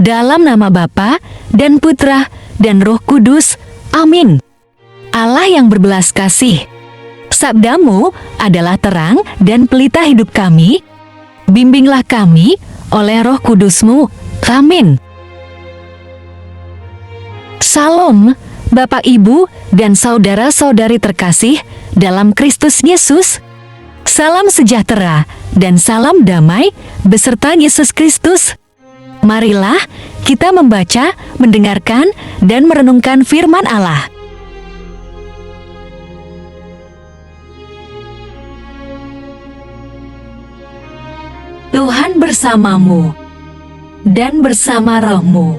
Dalam nama Bapa dan Putra dan Roh Kudus. Amin. Allah yang berbelas kasih, sabda-Mu adalah terang dan pelita hidup kami. Bimbinglah kami oleh Roh Kudus-Mu. Amin. Salam, Bapak, Ibu, dan saudara-saudari terkasih dalam Kristus Yesus. Salam sejahtera dan salam damai beserta Yesus Kristus. Marilah kita membaca, mendengarkan, dan merenungkan firman Allah. Tuhan bersamamu dan bersama rohmu.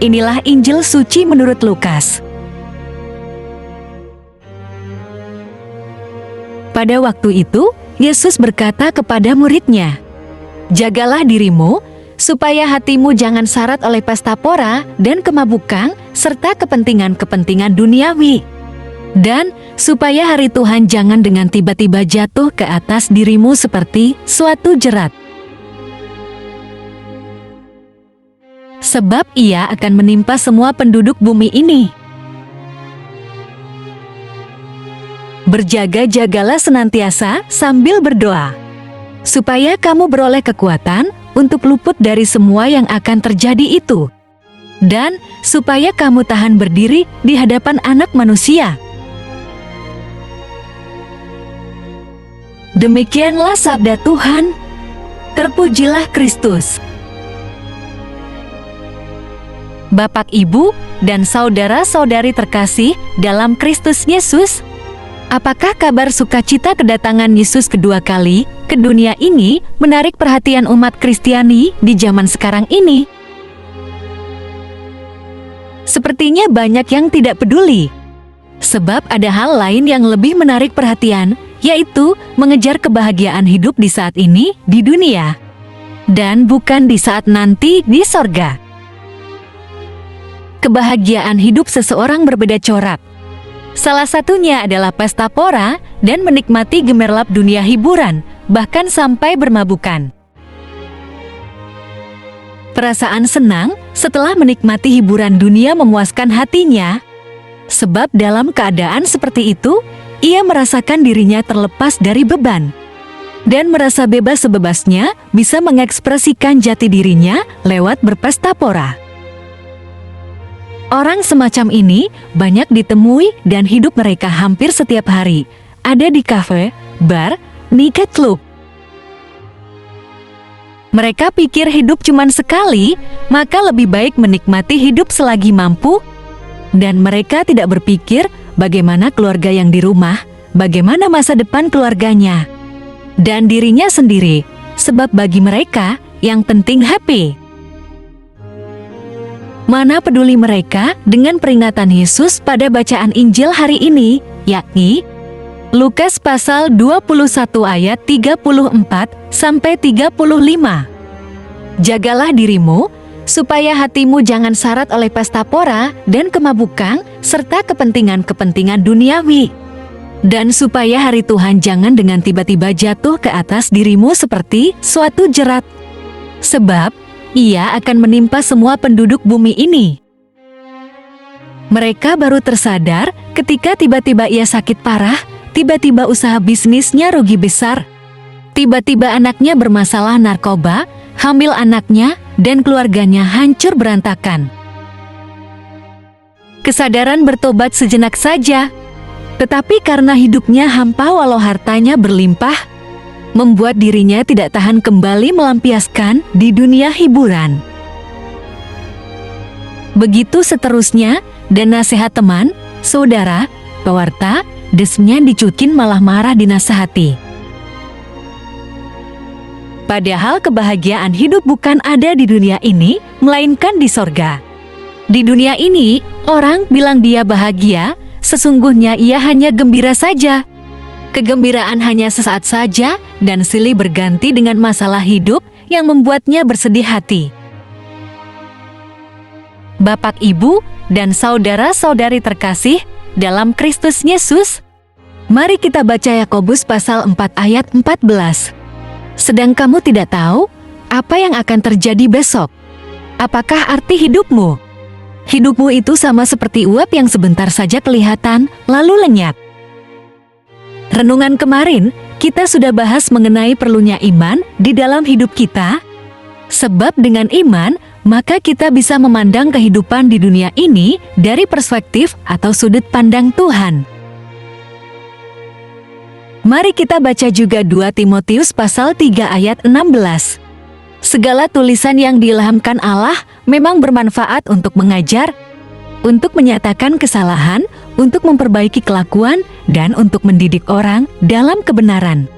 Inilah Injil suci menurut Lukas. Pada waktu itu, Yesus berkata kepada murid-Nya, "Jagalah dirimu, supaya hatimu jangan syarat oleh pesta pora dan kemabukan, serta kepentingan-kepentingan duniawi. Dan supaya hari Tuhan jangan dengan tiba-tiba jatuh ke atas dirimu seperti suatu jerat. Sebab ia akan menimpa semua penduduk bumi ini. Berjaga-jagalah senantiasa sambil berdoa, supaya kamu beroleh kekuatan untuk luput dari semua yang akan terjadi itu, dan supaya kamu tahan berdiri di hadapan Anak Manusia." Demikianlah sabda Tuhan. Terpujilah Kristus. Bapak, Ibu, dan saudara-saudari terkasih dalam Kristus Yesus, apakah kabar sukacita kedatangan Yesus kedua kali ke dunia ini menarik perhatian umat Kristiani di zaman sekarang ini? Sepertinya banyak yang tidak peduli, sebab ada hal lain yang lebih menarik perhatian, yaitu mengejar kebahagiaan hidup di saat ini di dunia, dan bukan di saat nanti di sorga. Kebahagiaan hidup seseorang berbeda corak. Salah satunya adalah pesta pora dan menikmati gemerlap dunia hiburan, bahkan sampai bermabukan. Perasaan senang setelah menikmati hiburan dunia memuaskan hatinya, sebab dalam keadaan seperti itu, ia merasakan dirinya terlepas dari beban, dan merasa bebas sebebasnya bisa mengekspresikan jati dirinya lewat berpesta pora. Orang semacam ini banyak ditemui dan hidup mereka hampir setiap hari ada di kafe, bar, night club. Mereka pikir hidup cuma sekali, maka lebih baik menikmati hidup selagi mampu, dan mereka tidak berpikir bagaimana keluarga yang di rumah, bagaimana masa depan keluarganya, dan dirinya sendiri, sebab bagi mereka yang penting happy. Mana peduli mereka dengan peringatan Yesus pada bacaan Injil hari ini, yakni Lukas pasal 21 ayat 34-35. Jagalah dirimu, supaya hatimu jangan syarat oleh pesta pora dan kemabukan, serta kepentingan-kepentingan duniawi. Dan supaya hari Tuhan jangan dengan tiba-tiba jatuh ke atas dirimu seperti suatu jerat. Sebab ia akan menimpa semua penduduk bumi ini. Mereka baru tersadar ketika tiba-tiba ia sakit parah, tiba-tiba usaha bisnisnya rugi besar, tiba-tiba anaknya bermasalah narkoba, hamil anaknya, dan keluarganya hancur berantakan. Kesadaran bertobat sejenak saja, tetapi karena hidupnya hampa walau hartanya berlimpah, membuat dirinya tidak tahan kembali melampiaskan di dunia hiburan. Begitu seterusnya, dan nasihat teman, saudara, pewarta, desnya dicukin malah marah dinasehati. Padahal kebahagiaan hidup bukan ada di dunia ini, melainkan di sorga. Di dunia ini, orang bilang dia bahagia, sesungguhnya ia hanya gembira saja. Kegembiraan hanya sesaat saja dan silih berganti dengan masalah hidup yang membuatnya bersedih hati. Bapak, Ibu, dan saudara-saudari terkasih dalam Kristus Yesus, mari kita baca Yakobus pasal 4 ayat 14. Sedang kamu tidak tahu, Apa yang akan terjadi besok? Apakah arti hidupmu? Hidupmu itu sama seperti uap yang sebentar saja kelihatan, lalu lenyap. Renungan kemarin, kita sudah bahas mengenai perlunya iman di dalam hidup kita. Sebab dengan iman, maka kita bisa memandang kehidupan di dunia ini dari perspektif atau sudut pandang Tuhan. Mari kita baca juga 2 Timotius pasal 3 ayat 16. Segala tulisan yang diilhamkan Allah memang bermanfaat untuk mengajar, untuk menyatakan kesalahan, untuk memperbaiki kelakuan, dan untuk mendidik orang dalam kebenaran.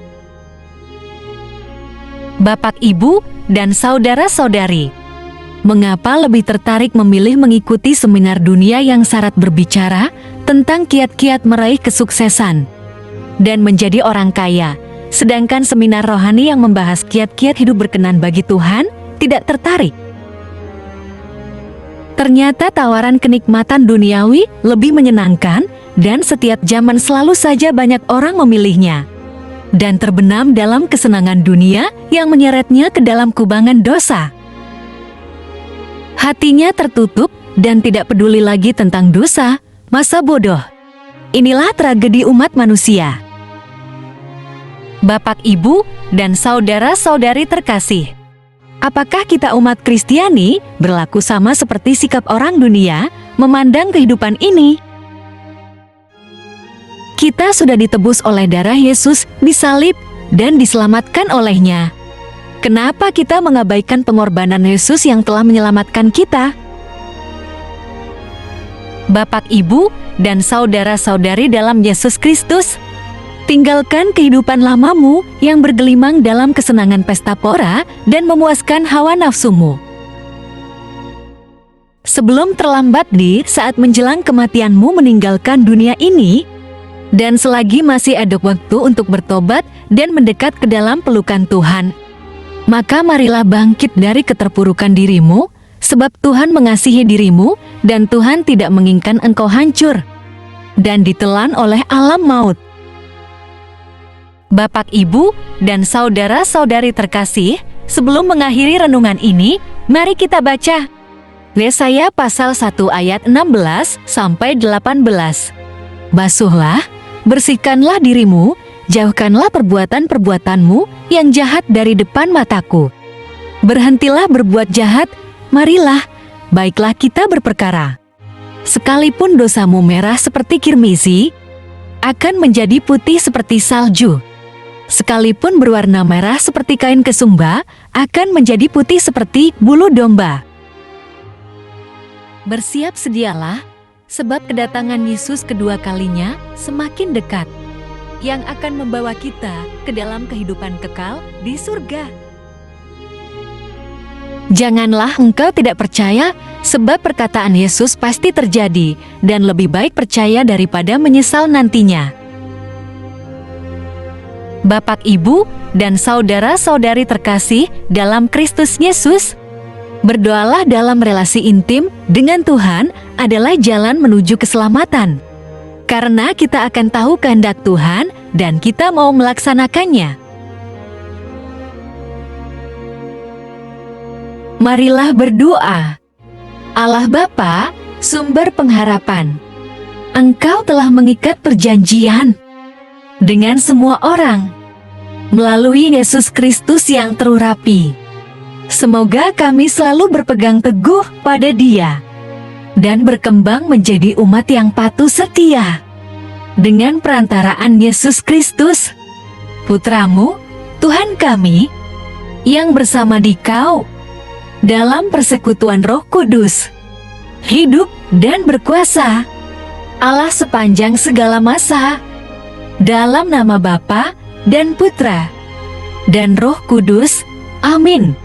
Bapak, Ibu, dan saudara-saudari, mengapa lebih tertarik memilih mengikuti seminar dunia yang syarat berbicara tentang kiat-kiat meraih kesuksesan dan menjadi orang kaya, sedangkan seminar rohani yang membahas kiat-kiat hidup berkenan bagi Tuhan tidak tertarik? Ternyata tawaran kenikmatan duniawi lebih menyenangkan dan setiap zaman selalu saja banyak orang memilihnya dan terbenam dalam kesenangan dunia yang menyeretnya ke dalam kubangan dosa. Hatinya tertutup dan tidak peduli lagi tentang dosa, masa bodoh. Inilah tragedi umat manusia. Bapak, Ibu, dan saudara-saudari terkasih, apakah kita umat Kristiani berlaku sama seperti sikap orang dunia memandang kehidupan ini? Kita sudah ditebus oleh darah Yesus disalib dan diselamatkan olehnya. Kenapa kita mengabaikan pengorbanan Yesus yang telah menyelamatkan kita? Bapak, Ibu, dan saudara-saudari dalam Yesus Kristus, tinggalkan kehidupan lamamu yang bergelimang dalam kesenangan pesta pora dan memuaskan hawa nafsumu. Sebelum terlambat di saat menjelang kematianmu meninggalkan dunia ini, dan selagi masih ada waktu untuk bertobat dan mendekat ke dalam pelukan Tuhan, maka marilah bangkit dari keterpurukan dirimu, sebab Tuhan mengasihi dirimu dan Tuhan tidak menginginkan engkau hancur dan ditelan oleh alam maut. Bapak, Ibu, dan saudara-saudari terkasih, sebelum mengakhiri renungan ini, mari kita baca Yesaya pasal 1 ayat 16 sampai 18. Basuhlah, bersihkanlah dirimu, jauhkanlah perbuatan-perbuatanmu yang jahat dari depan mataku. Berhentilah berbuat jahat, marilah, baiklah kita berperkara. Sekalipun dosamu merah seperti kirmizi, akan menjadi putih seperti salju. Sekalipun berwarna merah seperti kain kesumba, akan menjadi putih seperti bulu domba. Bersiap sedialah, sebab kedatangan Yesus kedua kalinya semakin dekat, yang akan membawa kita ke dalam kehidupan kekal di surga. Janganlah engkau tidak percaya, sebab perkataan Yesus pasti terjadi, dan lebih baik percaya daripada menyesal nantinya. Bapak, Ibu, dan saudara-saudari terkasih dalam Kristus Yesus, berdoalah dalam relasi intim dengan Tuhan adalah jalan menuju keselamatan. Karena kita akan tahu kehendak Tuhan dan kita mau melaksanakannya. Marilah berdoa. Allah Bapa, sumber pengharapan, Engkau telah mengikat perjanjian dengan semua orang melalui Yesus Kristus yang terurapi. Semoga kami selalu berpegang teguh pada Dia dan berkembang menjadi umat yang patuh setia dengan perantaraan Yesus Kristus, Putramu, Tuhan kami, yang bersama Dikau dalam persekutuan Roh Kudus, hidup dan berkuasa, Allah sepanjang segala masa, dalam nama Bapa dan Putra dan Roh Kudus. Amin.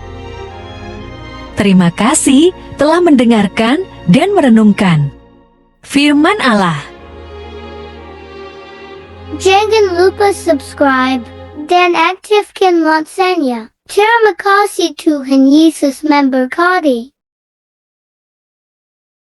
Terima kasih telah mendengarkan dan merenungkan firman Allah. Jangan lupa subscribe dan aktifkan loncengnya. Terima kasih Tuhan Yesus memberkati.